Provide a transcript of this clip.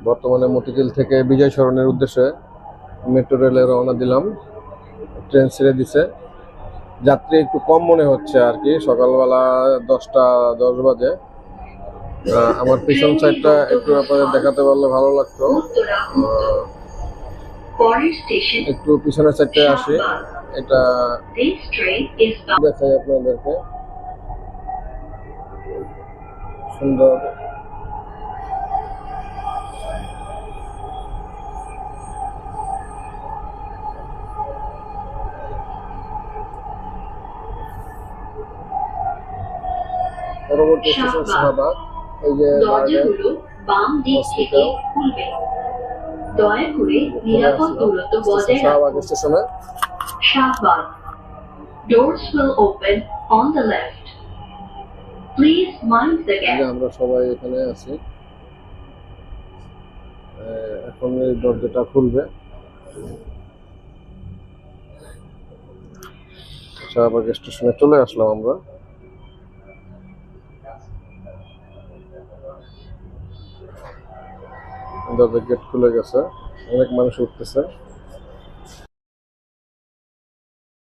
বর্তমানে মতিঝিল থেকে বিজয় সরণের উদ্দেশ্যে মেট্রো রেলে রওনা দিলাম। ট্রেন ছেড়ে দিছে, যাত্রী একটু কম মনে হচ্ছে আর কি। সকালবেলা 10টা 10 বাজে। আমার পিছন সাইডটা একটু আপনাদের দেখাতে পারলে ভালো লাগতো। একটু পিছনের সাইডটায় আসি, এটা দেখাই আপনাদেরকে। সুন্দর পরবর্তী স্টেশন শাহবাগ। এই যে দরজাগুলো বাম দিক থেকে খুলবে। দয়া করে নিরাপদ দূরত্ব বজায় শাহবাগ রাখুন। স্টেশনে Shahbag. Doors will open on the left. Please mind the gap. আমরা সবাই এখানে আছি। এখন এই দরজাটা খুলবে। শাহবাগ স্টেশনে চলে আসলাম আমরা। দরজার গেট খুলে গেছে, অনেক মানুষ উঠতেছে।